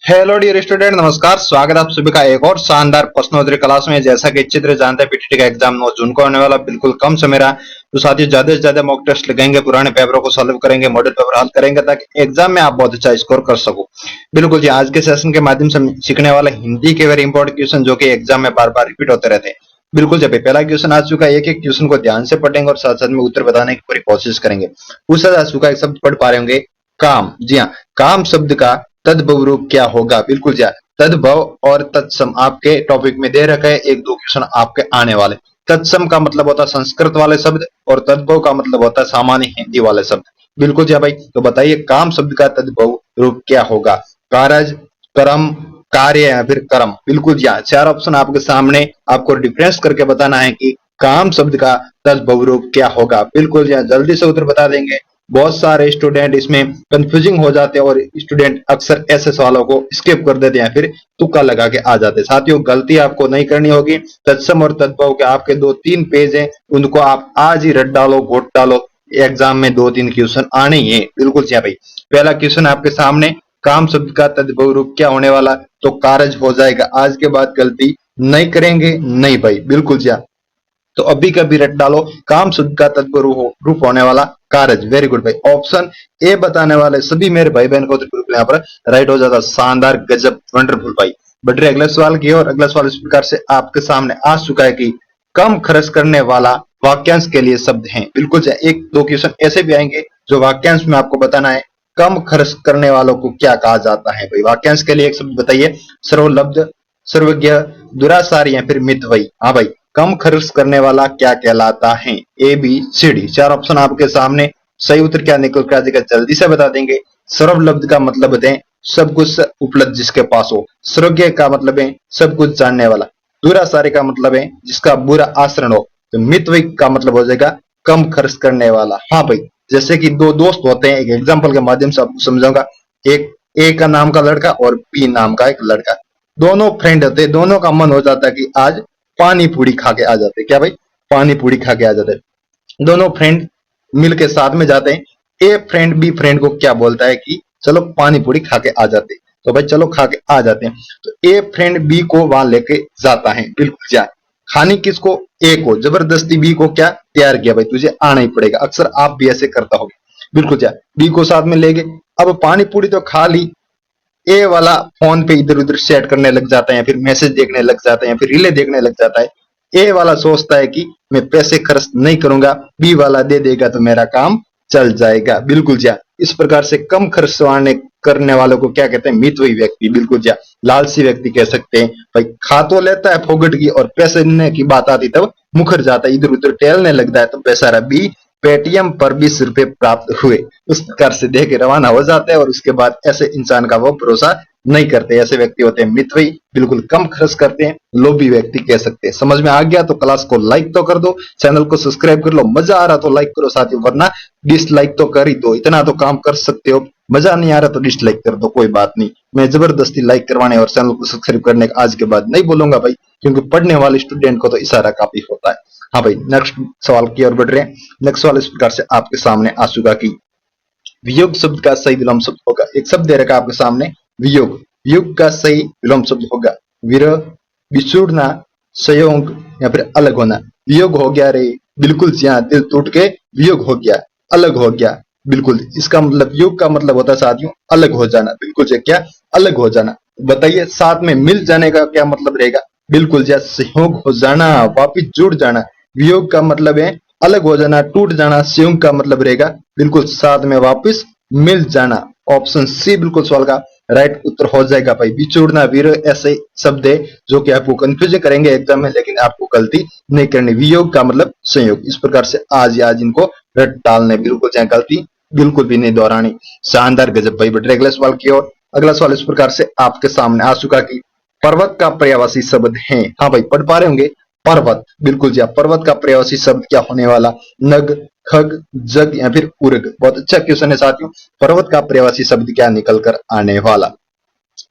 Hello dear student, नमस्कार। स्वागत है आप सभी का एक और शानदार प्रश्नोत्तरी क्लास में। जैसा कि अच्छी तरह जानते हैं, पीटीटी का एग्जाम 9 जून को होने वाला, बिल्कुल कम समय रहा। तो साथियों, ज्यादा से ज्यादा मॉक टेस्ट लगाएंगे, पुराने पेपरों को सॉल्व करेंगे, मॉडल पेपर हल करेंगे ताकि एग्जाम में आप बहुत अच्छा स्कोर कर सको। बिल्कुल जी, आज के सेशन के माध्यम से हम सीखने वाले हिंदी के वेरी इंपॉर्टेंट क्वेश्चन जो कि एग्जाम में बार बार रिपीट होते रहते हैं। बिल्कुल, जब पहला क्वेश्चन आ चुका है, एक एक क्वेश्चन को ध्यान से पढ़ेंगे और साथ साथ में उत्तर बताने की पूरी कोशिश करेंगे। पूछा जा चुका है, एक शब्द पढ़ पा रहे होंगे, काम। जी हाँ, काम शब्द का तद्भव रूप क्या होगा? बिल्कुल जी हाँ, तद्भव और तत्सम आपके टॉपिक में दे रखा है। एक दो क्वेश्चन आपके आने वाले। तत्सम का मतलब होता है संस्कृत वाले शब्द और तद्भव का मतलब होता है सामान्य हिंदी वाले शब्द। बिल्कुल जी हाँ भाई, तो बताइए काम शब्द का तद्भव रूप क्या होगा? कारज, कर्म, कार्य या फिर कर्म। बिल्कुल जी हाँ, चार ऑप्शन आपके सामने, आपको डिफरेंस करके बताना है कि काम शब्द का तद्भव रूप क्या होगा। बिल्कुल जी हाँ, जल्दी से उत्तर बता देंगे। बहुत सारे स्टूडेंट इसमें कंफ्यूजिंग हो जाते हैं और स्टूडेंट अक्सर ऐसे सवालों को स्किप कर देते हैं, फिर तुक्का लगा के आ जाते हैं। साथियों, गलती आपको नहीं करनी होगी। तत्सम और तद्भव के आपके 2-3 पेज हैं, उनको आप आज ही रट डालो, घोट डालो। एग्जाम में 2-3 क्वेश्चन आने ही है। बिल्कुल जी हाँ भाई, पहला क्वेश्चन आपके सामने, काम शब्द का तद्भव रूप क्या होने वाला? तो कारज हो जाएगा। आज के बाद गलती नहीं करेंगे, नहीं भाई। बिल्कुल जी हाँ, तो अभी का भी रट डालो, काम शब्द का तत्व रूप होने वाला कारज। वेरी गुड भाई, ऑप्शन ए बताने वाले सभी मेरे भाई बहन को तो बिल्कुल यहाँ पर राइट हो जाता। शानदार, गजब, वंडरफुल भाई। बढ़ रहे अगले सवाल की ओर। अगला सवाल इस प्रकार से आपके सामने आ चुका है कि कम खर्च करने वाला वाक्यांश के लिए शब्द है। बिल्कुल से एक दो क्वेश्चन ऐसे भी आएंगे जो वाक्यांश में आपको बताना है कम खर्च करने वालों को क्या कहा जाता है। भाई वाक्यांश के लिए एक शब्द बताइए। सर्वलब्ध, सर्वज्ञ, दुराचारी या फिर मितव्ययी। हाँ भाई, कम खर्च करने वाला क्या कहलाता है? A B C D. चार ऑप्शन आपके सामने, सही उत्तर क्या निकल कर आ जाएगा जल्दी से बता देंगे। सर्वलब्ध का मतलब बताएं, सब कुछ उपलब्ध जिसके पास हो। सर्वज्ञ का मतलब है सब कुछ जानने वाला। दुराचारी का मतलब है जिसका बुरा आचरण हो। तो मितव्ययी का मतलब हो जाएगा कम खर्च करने वाला। हाँ भाई, जैसे कि दो दोस्त होते हैं, एक एग्जाम्पल के माध्यम से आपको समझाऊंगा। एक ए का नाम का लड़का और बी नाम का एक लड़का, दोनों फ्रेंड होते हैं। दोनों का मन हो जाता है कि आज पानी पूरी खा के आ जाते। क्या भाई? पानी पूरी खा के आ जाते। दोनों फ्रेंड मिलके साथ में जाते हैं। ए फ्रेंड बी फ्रेंड को क्या बोलता है कि चलो पानी पूरी खा के आ जाते। तो भाई चलो खा के आ जाते हैं। तो ए फ्रेंड बी को वहां लेके जाता है। बिल्कुल जाए, खानी किसको? ए को। जबरदस्ती बी को क्या तैयार किया, भाई तुझे आना ही पड़ेगा। अक्सर आप भी ऐसे करता होगे। बिल्कुल जाए, बी को साथ में ले गए। अब पानी पूरी तो खा ली, ए वाला फोन पे इधर उधर चैट करने लग जाता है, या फिर मैसेज देखने लग जाता है, या फिर रीले देखने लग जाता है। ए वाला सोचता है कि मैं पैसे खर्च नहीं करूंगा, बी वाला दे देगा तो मेरा काम चल जाएगा। बिल्कुल जा, इस प्रकार से कम खर्च करने वालों को क्या कहते हैं? मितव्ययी व्यक्ति। बिल्कुल जा, लालची व्यक्ति कह सकते हैं। भाई खा तो लेता है फोगट की, और पैसे देने की बात आती तब मुखर जाता है, इधर उधर टहलने लगता है। तो बेचारा बी पेटीएम पर 20 रुपए प्राप्त हुए उस प्रकार से दे के रवाना हो जाते हैं, और उसके बाद ऐसे इंसान का वो भरोसा नहीं करते। ऐसे व्यक्ति होते हैं मितव्ययी, बिल्कुल कम खर्च करते हैं, लोभी व्यक्ति कह सकते हैं। समझ में आ गया तो क्लास को लाइक तो कर दो, चैनल को सब्सक्राइब कर लो। मजा आ रहा तो लाइक करो साथियों, वरना डिसलाइक तो कर ही दो। इतना तो काम कर सकते हो। मजा नहीं आ रहा तो डिसलाइक कर दो, कोई बात नहीं। मैं जबरदस्ती लाइक करवाने और चैनल को सब्सक्राइब करने का आज के बाद नहीं बोलूंगा भाई, क्योंकि पढ़ने वाले स्टूडेंट को तो इशारा काफी होता है। हाँ भाई, नेक्स्ट सवाल की ओर बढ़ रहे हैं। नेक्स्ट सवाल इस प्रकार से आपके सामने आ चुका कि वियोग शब्द का सही विलोम शब्द होगा। एक शब्द दे रखा आपके सामने, वियोग। वियोग का सही विलोम शब्द होगा विरह, बिछुड़ना, संयोग या फिर अलग होना। वियोग हो गया रे, बिल्कुल जी हाँ, दिल टूट के वियोग हो गया, अलग हो गया। बिल्कुल, इसका मतलब वियोग का मतलब होता है साथियों अलग हो जाना। बिल्कुल जी, क्या अलग हो जाना? बताइए, साथ में मिल जाने का क्या मतलब रहेगा? बिल्कुल जी, संयोग हो जाना, वापिस जुड़ जाना। वियोग का मतलब है अलग हो जाना, टूट जाना। संयोग का मतलब रहेगा बिल्कुल साथ में वापस मिल जाना। ऑप्शन सी बिल्कुल सवाल का राइट उत्तर हो जाएगा भाई। बिछुड़ना, विरह ऐसे शब्द है जो कि आपको कंफ्यूजन करेंगे एग्जाम में, लेकिन आपको गलती नहीं करनी। वियोग का मतलब संयोग। इस प्रकार से आज इनको रट डालने, बिल्कुल चाहे गलती बिल्कुल भी नहीं दोहरानी। शानदार, गजब भाई। बढ़ अगले सवाल की ओर। अगला सवाल इस प्रकार से आपके सामने आ चुका कि पर्वत का पर्यायवाची शब्द है। हाँ भाई, पढ़ पा रहे होंगे। पर्वत, बिल्कुल जी, पर्वत का पर्यायवाची शब्द क्या होने वाला? नग, खग, जग या फिर उर्ग। बहुत अच्छा क्वेश्चन है साथियों। पर्वत का पर्यायवाची शब्द क्या निकल कर आने वाला?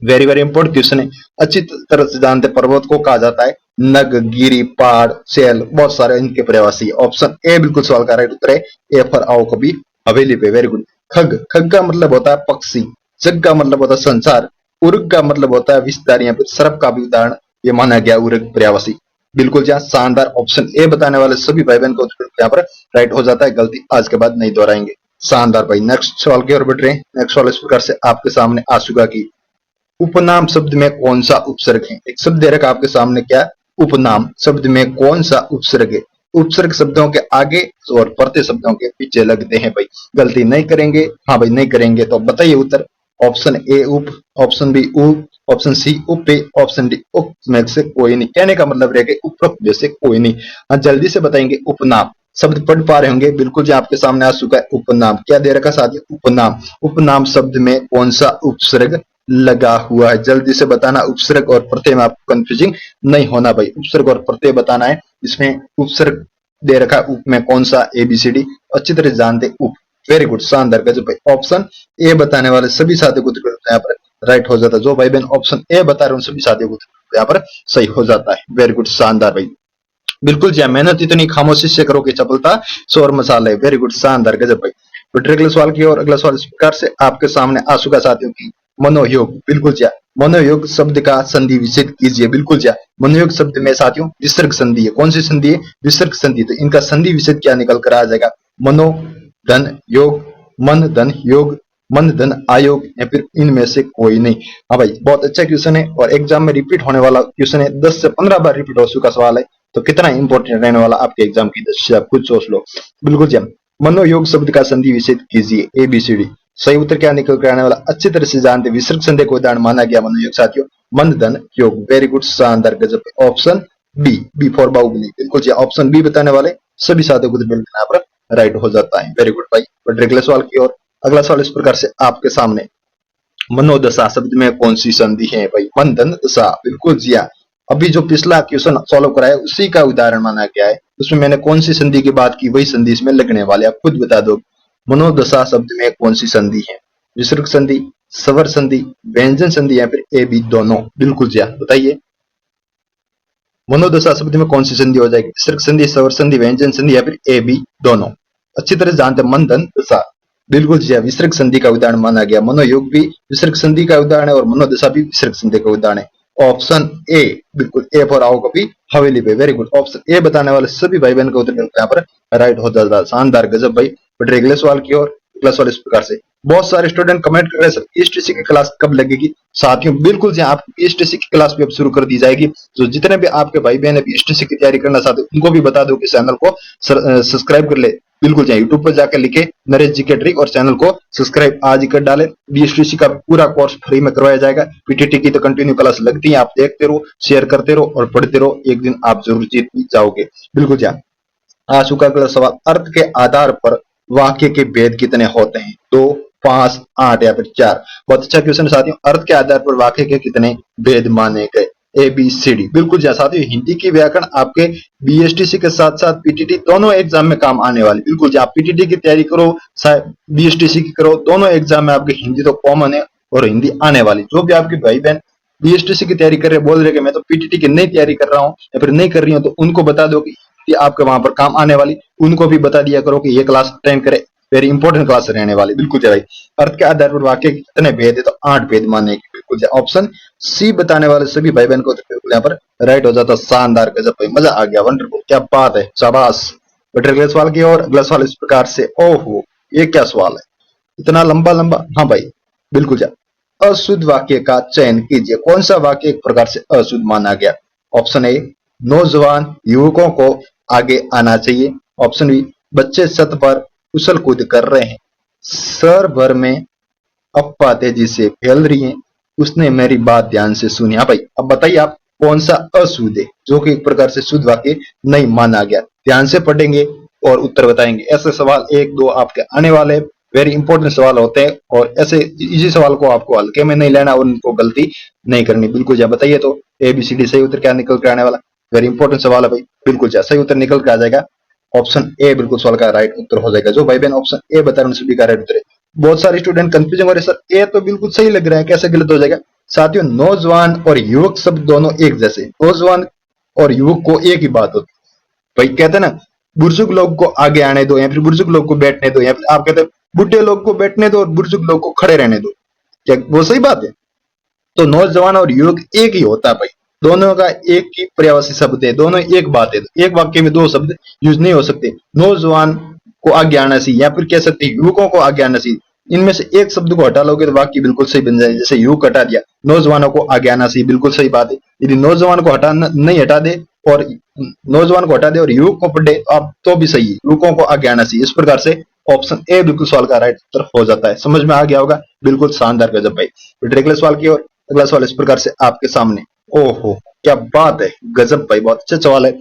वेरी वेरी इंपॉर्टेंट क्वेश्चन है। अच्छी तरह से जानते, पर्वत को कहा जाता है नग, गिरी, पहाड़, शैल, बहुत सारे इनके पर्यायवाची। ऑप्शन ए बिल्कुल सवाल का राइट उत्तर है। ए फॉर आओ कभी हवेली पे। Very good. खग, खग का मतलब होता है पक्षी। जग का मतलब होता है संसार। उर्ग का मतलब होता है विस्तार, या फिर सर्प का भी उदाहरण ये माना गया उर्ग पर्यायवाची। बिल्कुल जी हाँ, शानदार। ऑप्शन ए बताने वाले सभी भाई बहन को यहाँ पर राइट हो जाता है, गलती आज के बाद नहीं दोहराएंगे। शानदार भाई। नेक्स्ट सवाल की ओर बढ़ रहे हैं। नेक्स्ट सवाल इस प्रकार से आपके सामने आ चुका कि उपनाम शब्द में कौन सा उपसर्ग है। एक शब्द दे रखा आपके सामने, क्या? उपनाम शब्द में कौन सा उपसर्ग है। उपसर्ग शब्दों के आगे और प्रत्यय शब्दों के पीछे लगते हैं भाई। गलती नहीं करेंगे। हाँ भाई नहीं करेंगे तो बताइए उत्तर। ऑप्शन ए उप, ऑप्शन बी उप, ऑप्शन सी उपे, ऑप्शन डी उप में से कोई नहीं। कहने का मतलब रहेगा उपरोक्त में से कोई नहीं। हाँ जल्दी से बताएंगे। उपनाम शब्द पढ़ पा रहे होंगे। बिल्कुल जी आपके सामने आ चुका है उपनाम। क्या दे रखा साथी? उपनाम। उपनाम शब्द में कौन सा उपसर्ग लगा हुआ है? जल्दी से बताना। उपसर्ग और प्रत्यय में आपको कंफ्यूजिंग नहीं होना भाई। उपसर्ग और प्रत्यय बताना है। इसमें उपसर्ग दे रखा उप में कौन सा, ABCD अच्छी तरह जानते उप। वेरी गुड, शानदार, गजब भाई। ऑप्शन ए बताने वाले सभी साथियों को यहाँ पर राइट हो जाता है। जो भाई बहन ऑप्शन ए बता रहे हैं उन सभी साथियों को यहाँ पर सही हो जाता है। वेरी गुड, शानदार भाई। बिल्कुल जी, मेहनत इतनी खामोशी से करो कि सफलता शोर मसाले। वेरी गुड, शानदार, गजब भाई। तो अगले सवाल की और अगला सवाल इस प्रकार से आपके सामने आ चुका साथियों की मनोयोग। बिल्कुल जी, मनोयोग शब्द का संधि विच्छेद कीजिए। बिल्कुल जी, मनोयोग शब्द में साथियों विसर्ग संधि है। कौन सी संधि है? विसर्ग संधि। तो इनका संधि विच्छेद क्या निकल कर आ जाएगा? मनो धन योग, मन धन योग, मन धन आयोग, या फिर इनमें से कोई नहीं। हाँ भाई, बहुत अच्छा क्वेश्चन है और एग्जाम में रिपीट होने वाला क्वेश्चन है। 10 से 15 बार रिपीट हो चुका सवाल है। तो कितना इंपॉर्टेंट रहने वाला आपके एग्जाम की दृष्टि से आप खुद सोच लो। बिल्कुल जी, मनोयोग शब्द का संधि विच्छेद कीजिए। ABCD सही उत्तर क्या निकल कर आने वाला अच्छी तरह से जानते। विसर्ग संधि को उदाहरण माना गया मनोयोग साथियों, मन धन योग। वेरी गुड, शानदार, गजब। Option B for Baahubali. बिल्कुल जी, ऑप्शन बी बताने वाले सभी साथियों को बिल्कुल यहाँ पर राइट हो जाता है। वेरी गुड भाई। बट अगले सवाल की ओर अगला सवाल इस प्रकार से आपके सामने, मनोदशा शब्द में कौन सी संधि है भाई? मन धन दशा। बिल्कुल जी हाँ, अभी जो पिछला क्वेश्चन सॉल्व कराया उसी का उदाहरण माना गया है। उसमें मैंने कौन सी संधि की बात की, वही संधि इसमें लगने वाले। आप खुद बता दो। मनोदशा शब्द में कौन सी संधि है? विसर्ग संधि, स्वर संधि, व्यंजन संधि, या फिर ए बी दोनों? बिल्कुल जी हाँ, बताइए। मनोदशा शब्द में कौन सी संधि हो जाएगी? विसर्ग संधि, स्वर संधि, व्यंजन संधि, या फिर ए बी दोनों? अच्छी तरह जानते मन धन दशा। बिल्कुल जी हाँ, विसर्ग संधि का उदाहरण माना गया। मनोयोग भी विसर्ग संधि का उदाहरण है और मनोदशा भी विसर्ग संधि का उदाहरण है। ऑप्शन ए, बिल्कुल ए फॉर आओ कभी हवेली पे। वेरी गुड, ऑप्शन ए बताने वाले सभी भाई बहन का उत्तर यहाँ पर राइट हो जाता है। शानदार, गजब भाई। बट अगले सवाल की ओर अगला सवाल इस प्रकार से, बहुत सारे स्टूडेंट कमेंट कर रहे हैं सर PSTC की क्लास कब लगेगी? साथियों बिल्कुल जी, आपकी PSTC की क्लास भी अब शुरू कर दी जाएगी। तो जितने भी आपके भाई बहन है PSTC की तैयारी करना चाहते हो उनको भी बता दो कि चैनल को सब्सक्राइब कर ले। बिल्कुल जी, यूट्यूब पर जाकर लिखे नरेश जी के ट्रिक और चैनल को सब्सक्राइब आज ही कर डाले। BSTC का पूरा कोर्स फ्री में करवाया जाएगा। PTT की तो कंटिन्यू क्लास लगती है, आप देखते रहो, शेयर करते रहो और पढ़ते रहो। एक दिन आप जरूर जीत जाओगे। बिल्कुल जी। आज का अगला सवाल, अर्थ के आधार पर वाक्य के भेद कितने होते हैं? 2, 5, 8 या फिर 4? बहुत अच्छा क्वेश्चन साथियों। अर्थ के आधार पर वाक्य के कितने भेद माने गए? ABCD। बिल्कुल जी साथियों, हिंदी की व्याकरण आपके BSTC के साथ साथ PTT दोनों एग्जाम में काम आने वाली। बिल्कुल जी, आप PTT की तैयारी करो, BSTC की करो, दोनों एग्जाम में आपके हिंदी तो कॉमन है और हिंदी आने वाली। जो भी आपकी भाई बहन BSTC की तैयारी कर रहे बोल रहे कि मैं तो PTT की नई तैयारी कर रहा हूँ या फिर नहीं कर रही हूँ, तो उनको बता दो कि आपके वहां पर काम आने वाली। उनको भी बता दिया करो कि ये क्लास अटेंड करे, वेरी इंपॉर्टेंट क्लास रहने वाली। बिल्कुल जी भाई। अर्थ के आधार पर वाक्य के कितने भेद है? तो 8 भेद माने। बिल्कुल जी, ऑप्शन सी बताने वाले सभी भाई बहन को बिल्कुल यहाँ पर राइट हो जाता। शानदार, गजब भाई, मजा आ गया, वंडरफुल, क्या बात है, शाबाश। बट अगले सवाल की और अगला सवाल इस प्रकार से, ओहो ये क्या सवाल है इतना लंबा लंबा? हाँ भाई बिल्कुल जी, अशुद्ध वाक्य का चयन कीजिए। कौन सा वाक्य एक प्रकार से अशुद्ध माना गया? ऑप्शन ए, नौजवान युवकों को आगे आना चाहिए। ऑप्शन बी, बच्चे छत पर उछल कूद कर रहे हैं। शहर भर में अफवाह तेजी से फैल रही है, उसने मेरी बात ध्यान से सुनी। हाँ भाई, अब बताइए आप कौन सा अशुद्ध है जो कि एक प्रकार से शुद्ध वाक्य नहीं माना गया? ध्यान से पढ़ेंगे और उत्तर बताएंगे। ऐसे सवाल 1, 2 आपके आने वाले, वेरी इंपॉर्टेंट सवाल होते हैं और ऐसे इसी सवाल को आपको हल्के में नहीं लेना और उनको गलती नहीं करनी। बिल्कुल जी, बताइए तो ABCD सही उत्तर क्या निकल कर आने वाला? वेरी इंपॉर्टेंट सवाल है भाई। बिल्कुल जी, सही उत्तर निकल कर आ जाएगा ऑप्शन ए। बिल्कुल सवाल का राइट उत्तर हो जाएगा। जो भाई बहन ऑप्शन ए बता रहे हैं सभी का राइट उत्तर है। बहुत सारे स्टूडेंट कंफ्यूजन हो रहे सर, ए तो बिल्कुल सही लग रहा है, कैसे गलत हो जाएगा? साथियों, नौजवान और युवक शब्द दोनों एक जैसे, नौजवान और युवक को एक ही बात होती है भाई। कहते हैं ना, बुजुर्ग लोग को आगे आने दो या फिर बुजुर्ग लोग को बैठने दो, या फिर आप कहते हैं बुढ़े लोग को बैठने दो और बुजुर्ग लोग को खड़े रहने दो। क्या वो सही बात है? तो नौजवान और युवक एक ही होता है भाई, दोनों का एक ही पर्यायवाची शब्द है, दोनों एक बात है, एक वाक्य में दो शब्द यूज नहीं हो सकते। नौजवान को आगे आना चाहिए या फिर कह सकते हैं युवकों को आगे आना चाहिए, इनमें से एक शब्द को हटा लोगे तो वाक्य बिल्कुल सही बन जाए। जैसे युवक हटा दिया, नौजवानों को आगे आना चाहिए, बिल्कुल सही बात है। यदि नौजवान को हटाना नहीं हटा दे और नौजवान को हटा दे और युवक को पढ़े अब तो भी सही है, युवकों को आगे आना चाहिए। इस प्रकार से ऑप्शन ए बिल्कुल सवाल का राइट उत्तर हो जाता है। समझ में आ गया होगा, बिल्कुल शानदार गजब भाई। फिर अगले सवाल की ओर, अगला सवाल इस प्रकार से आपके सामने, ओहो क्या बात है, गजब भाई, बहुत अच्छा सवाल है।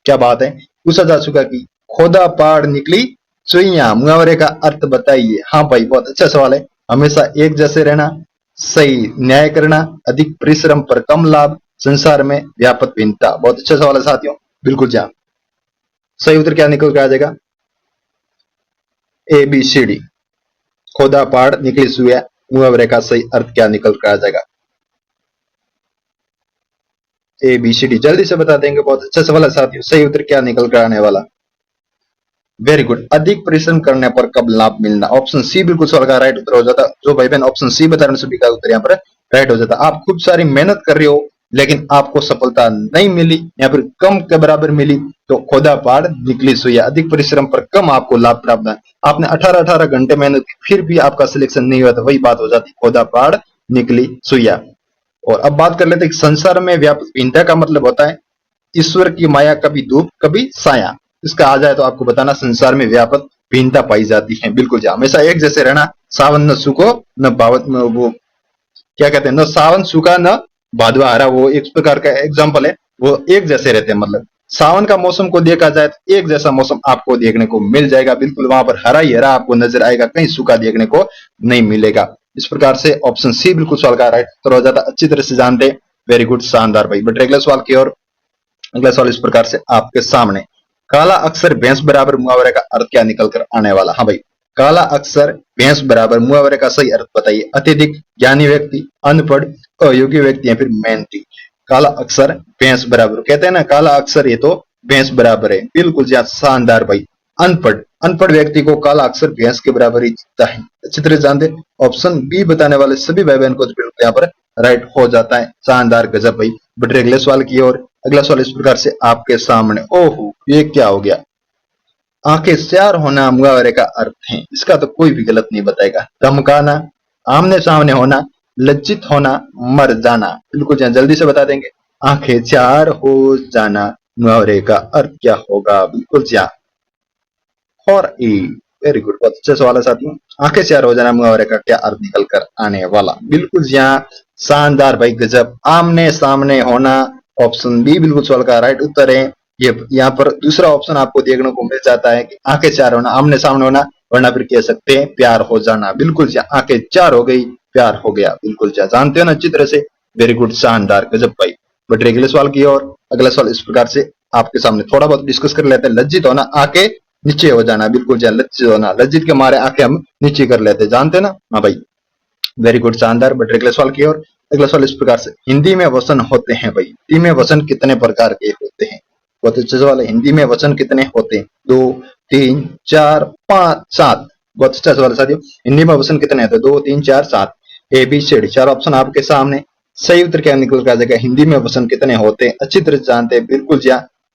क्या बात है, पूछा जा चुका कि खोदा पाड़ निकली सुइयां, मुहावरे का अर्थ बताइए। हाँ भाई, बहुत अच्छा सवाल है। हमेशा एक जैसे रहना, सही न्याय करना, अधिक परिश्रम पर कम लाभ, संसार में व्यापक भिन्नता। बहुत अच्छा सवाल है साथियों, बिल्कुल जी हाँ। सही उत्तर क्या निकल के आ जाएगा? ए बी सी डी, खोदा पाड़ निकली सुइयां, मुहावरे का सही अर्थ क्या निकल कर आ जाएगा? ए बी सी डी, जल्दी से बता देंगे। बहुत अच्छा सवाल है साथियों, सही उत्तर क्या निकल कर आने वाला? वेरी गुड, अधिक परिश्रम करने पर कब लाभ मिलना। ऑप्शन सी बिल्कुल सवाल का राइट उत्तर हो जाता। जो भाई बहन ऑप्शन सी बता रहे हैं सभी का उत्तर यहाँ पर राइट हो जाता। आप खूब सारी मेहनत कर रहे हो लेकिन आपको सफलता नहीं मिली या फिर कम के बराबर मिली, तो खोदा पाड़ निकली सुइयां, अधिक परिश्रम पर कम आपको लाभ प्राप्त है। आपने 18-18 घंटे मेहनत की फिर भी आपका सिलेक्शन नहीं हुआ, तो वही बात हो जाती, खोदा पाड़ निकली सुइयां। और अब बात कर लेते हैं कि संसार में व्यापक भिन्नता का मतलब होता है ईश्वर की माया कभी धूप कभी साया। इसका आ जाए तो आपको बताना, संसार में व्यापक भिन्नता पाई जाती है। बिल्कुल जी, हमेशा एक जैसे रहना, सावन न सूखो न भावत, वो क्या कहते हैं, न सावन सूखा न भादवा हरा, वो एक प्रकार का एग्जाम्पल है। वो एक जैसे रहते हैं, मतलब सावन का मौसम को देखा जाए तो एक जैसा मौसम आपको देखने को मिल जाएगा, बिल्कुल वहां पर हरा ही हरा आपको नजर आएगा, कहीं सूखा देखने को नहीं मिलेगा। इस प्रकार से ऑप्शन सी बिल्कुल सवाल का राइट उत्तर हो जाता। अच्छी तरह से जानते, वेरी गुड, शानदार भाई। बट अगले सवाल की ओर, अगला सवाल इस प्रकार से आपके सामने, काला अक्षर भैंस बराबर मुहावरे का अर्थ क्या निकल कर आने वाला? हाँ भाई, काला अक्षर भैंस बराबर मुहावरे का सही अर्थ बताइए। अत्यधिक ज्ञानी व्यक्ति, अनपढ़, अयोग्य व्यक्ति या फिर मेहनती। काला अक्षर भैंस बराबर, कहते हैं ना काला अक्षर ये तो भैंस बराबर है, बिल्कुल जी शानदार भाई। अनपढ़, अनपढ़ व्यक्ति को काला अक्षर भैंस के बराबर ही दिखता है। अच्छी तरह जानते, ऑप्शन बी बताने वाले सभी भाई बहन को तो बिल्कुल यहाँ पर राइट हो जाता है। शानदार गजब भाई। बट अगले सवाल की ओर, अगला सवाल इस प्रकार से आपके सामने, ओहो ये क्या हो गया? आंखें चार होना मुहावरे का अर्थ है, इसका तो कोई भी गलत नहीं बताएगा। धमकाना, आमने सामने होना, लज्जित होना, मर जाना। बिल्कुल जल्दी से बता देंगे, आंखें चार हो जाना मुहावरे का अर्थ क्या होगा? बिल्कुल जी, और ई, वेरी गुड, बहुत अच्छा सवाल है साथियों। आंखें चार हो जाना मुहावरे का क्या अर्थ निकल कर आने वाला? बिल्कुल जी हाँ, शानदार भाई, गजब। आमने सामने होना, ऑप्शन बी बिल्कुल सवाल का राइट उत्तर है। ये यहाँ पर दूसरा ऑप्शन आपको देखने को मिल जाता है कि आंखें चार होना, आमने सामने होना, वरना फिर कह सकते हैं प्यार हो जाना। बिल्कुल जी, आंखें चार हो गई, प्यार हो गया। बिल्कुल जी, जानते हो ना अच्छी तरह से, वेरी गुड, शानदार गजब भाई। बट अगले सवाल की ओर, अगला सवाल इस प्रकार से आपके सामने थोड़ा बहुत डिस्कस कर लेते हैं। लज्जित होना, आंखें नीचे हो जाना। बिल्कुल जी, लज्जित होना, लज्जित के मारे आंखें हम नीचे कर लेते, जानते ना? हाँ भाई, वेरी गुड, शानदार। बट अगले सवाल की ओर, अगला सवाल इस प्रकार से, हिंदी में वचन होते हैं भाई, हिंदी में वचन कितने प्रकार के होते हैं? बहुत अच्छा सवाल है। हिंदी में वचन कितने होते हैं? 2, 3, 4, 5, 7। बहुत अच्छा सवाल है साथियों। हिंदी में वचन कितने होते हैं? 2, 3, 4, 7। ए बी सी डी, चार ऑप्शन आपके सामने। सही उत्तर क्या निकल कर आ जाएगा? हिंदी में वचन कितने होते हैं? अच्छी तरह से जानते हैं, बिल्कुल जी,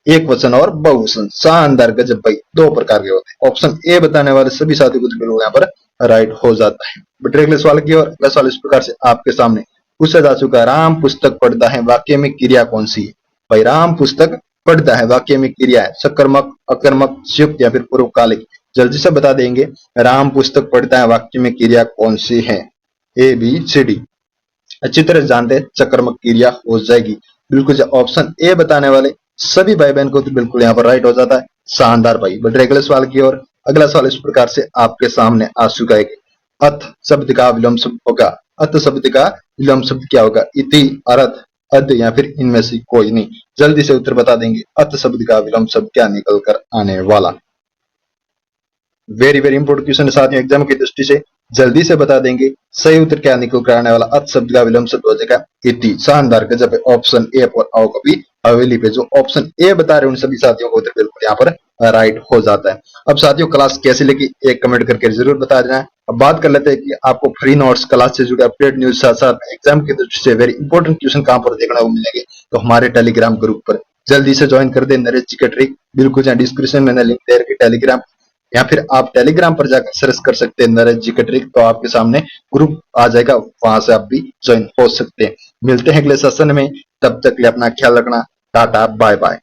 एक वचन और बहुवचन। शानदार गजब भाई, दो प्रकार के होते हैं। ऑप्शन ए बताने वाले सभी साथी कुछ बिल्कुल यहाँ पर राइट हो जाता है। बट अगले सवाल की ओर, अगला सवाल इस प्रकार से आपके सामने पूछा जा चुका है, राम पुस्तक पढ़ता है, वाक्य में क्रिया कौन सी है? भाई, राम पुस्तक पढ़ता है, वाक्य में क्रिया है सकर्मक, अकर्मक, संयुक्त या फिर पूर्वकालिक। जल्दी से बता देंगे, राम पुस्तक पढ़ता है, वाक्य में क्रिया कौन सी है? A B C D. अच्छी तरह जानते हैं, सकर्मक क्रिया हो जाएगी। बिल्कुल ऑप्शन ए बताने वाले सभी भाई बहन को तो बिल्कुल यहाँ पर राइट हो जाता है। शानदार भाई। बट अगले सवाल की ओर, अगला सवाल इस प्रकार से आपके सामने आ चुका है, अथ शब्द का विलोम शब्द होगा। अथ शब्द का विलोम शब्द क्या होगा? इति, अर्थ, अद या फिर इनमें से कोई नहीं। जल्दी से उत्तर बता देंगे, अथ शब्द का विलोम शब्द क्या निकल कर आने वाला? वेरी वेरी इंपोर्टेंट क्वेश्चन है साथियों, एग्जाम की दृष्टि से जल्दी से बता देंगे, सही उत्तर क्या निकल कर आने वाला? अथ शब्द का विलोम शब्द हो जाएगा इति। शानदार गजब है, ऑप्शन ए पर आओ कभी हवेली पे जो ऑप्शन ए बता रहे हैं उन सभी साथियों को उत्तर बिल्कुल यहाँ पर राइट हो जाता है। अब साथियों क्लास कैसी लगी एक कमेंट करके जरूर बता देना। अब बात कर लेते हैं कि आपको फ्री नोट्स क्लास से जुड़े अपडेट न्यूज साथ साथ एग्जाम की दृष्टि से वेरी इंपॉर्टेंट क्वेश्चन कहां पर देखने को मिलेंगे, तो हमारे टेलीग्राम ग्रुप पर जल्दी से ज्वाइन कर दे। नरेश जी का ट्रिक बिल्कुल यहाँ डिस्क्रिप्शन में लिंक दे रखी टेलीग्राम, या फिर आप टेलीग्राम पर जाकर सर्च कर सकते हैं नरेश जी का ट्रिक, तो आपके सामने ग्रुप आ जाएगा, वहां से आप भी ज्वाइन हो सकते हैं। मिलते हैं अगले सेशन में, तब तक के लिए अपना ख्याल रखना। Tata bye bye.